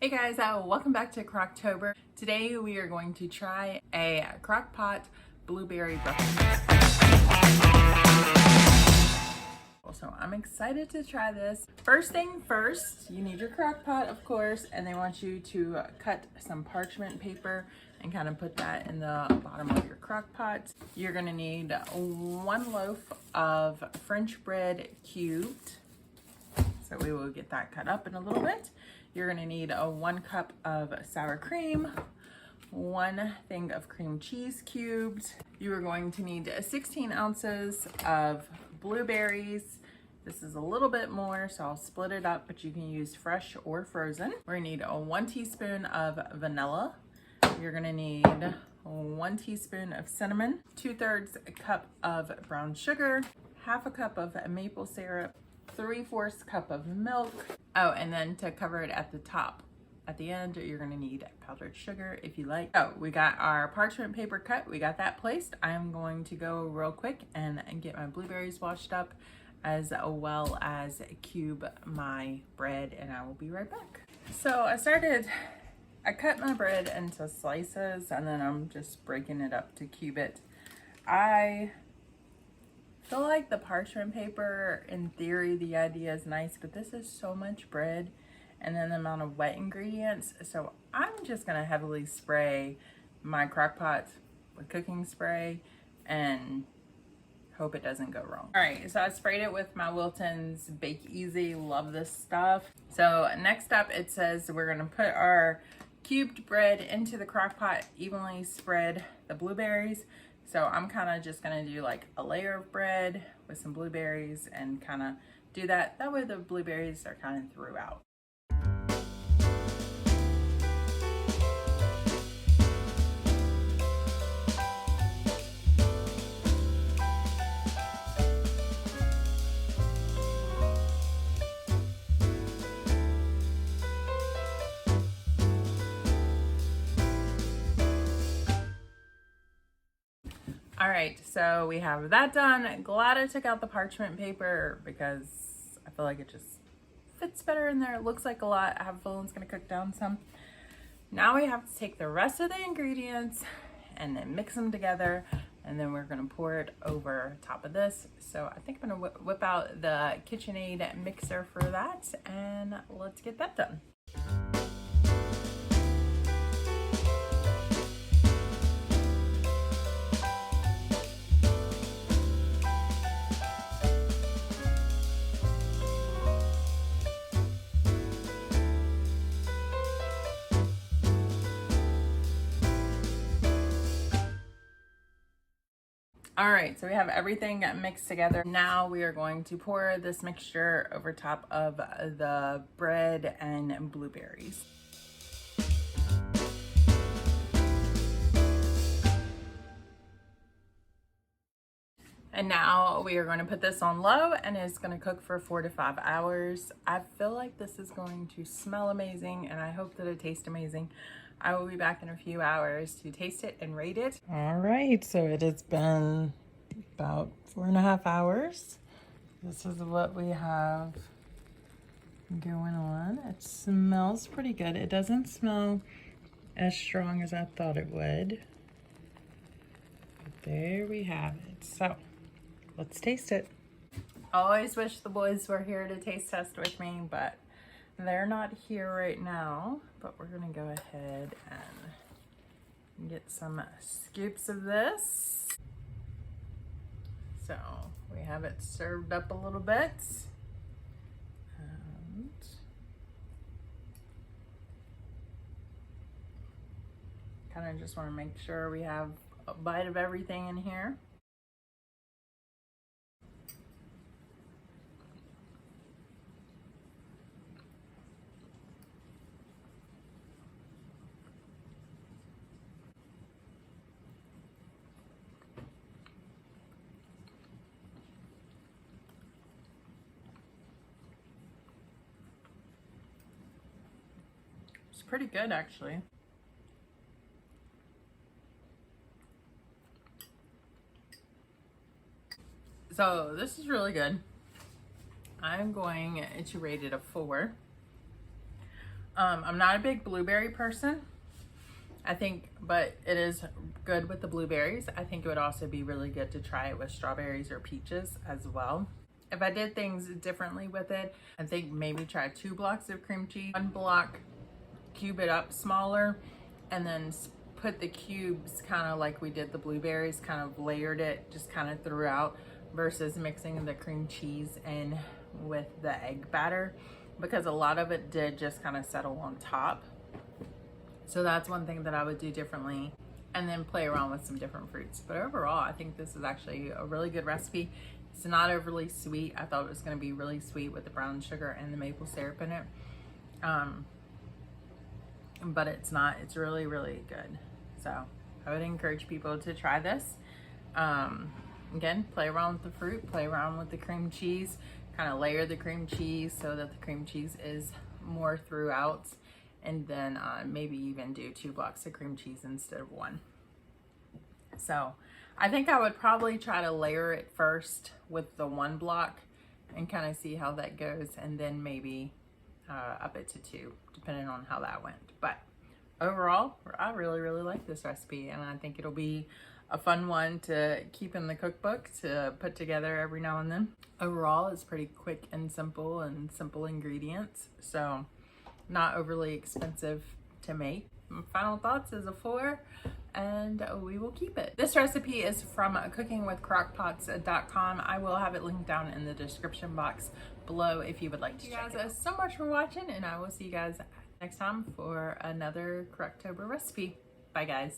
Hey guys, welcome back to Crocktober. Today we are going to try a Crockpot blueberry breakfast. So I'm excited to try this. First thing first, you need your Crockpot, of course, and they want you to cut some parchment paper and kind of put that in the bottom of your Crockpot. You're gonna need 1 loaf of French bread cubed. So we will get that cut up in a little bit. You're gonna need 1 cup of sour cream, 1 thing of cream cheese cubed. You are going to need 16 ounces of blueberries. This is a little bit more, so I'll split it up, but you can use fresh or frozen. We're gonna need 1 teaspoon of vanilla. You're gonna need 1 teaspoon of cinnamon, 2/3 cup of brown sugar, 1/2 cup of maple syrup, 3/4 cup of milk. Oh, and then to cover it at the top, at the end, you're gonna need powdered sugar if you like. Oh, we got our parchment paper cut. We got that placed. I'm going to go real quick and get my blueberries washed up, as well as cube my bread, and I will be right back. So I cut my bread into slices, and then I'm just breaking it up to cube it. I feel like the parchment paper, in theory, the idea is nice, but this is so much bread and then the amount of wet ingredients. So I'm just gonna heavily spray my crock pot with cooking spray and hope it doesn't go wrong. All right, so I sprayed it with my Wilton's Bake Easy. Love this stuff. So next up, it says we're gonna put our cubed bread into the crock pot, evenly spread the blueberries. So I'm kind of just gonna do like a layer of bread with some blueberries and kind of do that. That way the blueberries are kind of throughout. All right, so we have that done. Glad I took out the parchment paper because I feel like it just fits better in there. It looks like a lot. I have a feeling it's gonna cook down some. Now we have to take the rest of the ingredients and then mix them together, and then we're gonna pour it over top of this. So I think I'm gonna whip out the KitchenAid mixer for that, and let's get that done. All right, so we have everything mixed together. Now we are going to pour this mixture over top of the bread and blueberries. And now we are going to put this on low, and it's going to cook for 4 to 5 hours. I feel like this is going to smell amazing, and I hope that it tastes amazing. I will be back in a few hours to taste it and rate it. All right, so it has been about 4.5 hours. This is what we have going on. It smells pretty good. It doesn't smell as strong as I thought it would. But there we have it. So let's taste it. I always wish the boys were here to taste test with me, but they're not here right now. But we're gonna go ahead and get some scoops of this. So we have it served up a little bit. And kind of just want to make sure we have a bite of everything in here. It's pretty good, actually. So this is really good. I'm going to rate it a 4. I'm not a big blueberry person, I think, but it is good with the blueberries. I think it would also be really good to try it with strawberries or peaches as well. If I did things differently with it, I think maybe try 2 blocks of cream cheese, 1 block, cube it up smaller, and then put the cubes kind of like we did the blueberries, kind of layered it just kind of throughout, versus mixing the cream cheese in with the egg batter, because a lot of it did just kind of settle on top. So that's one thing that I would do differently, and then play around with some different fruits. But overall, I think this is actually a really good recipe. It's not overly sweet. I thought it was going to be really sweet with the brown sugar and the maple syrup in it. But it's not. It's really, really good. So I would encourage people to try this. Again, play around with the fruit, play around with the cream cheese, kind of layer the cream cheese so that the cream cheese is more throughout, and then maybe even do 2 blocks of cream cheese instead of 1. So I think I would probably try to layer it first with the 1 block and kind of see how that goes, and then maybe up it to 2, depending on how that went. But overall, I really, really like this recipe, and I think it'll be a fun one to keep in the cookbook to put together every now and then. Overall, it's pretty quick and simple ingredients, so not overly expensive to make. My final thoughts is a 4, and we will keep it. This recipe is from cookingwithcrockpots.com. I will have it linked down in the description box below if you would like to check it out. Thank you guys so much for watching, and I will see you guys next time for another Crocktober recipe. Bye guys.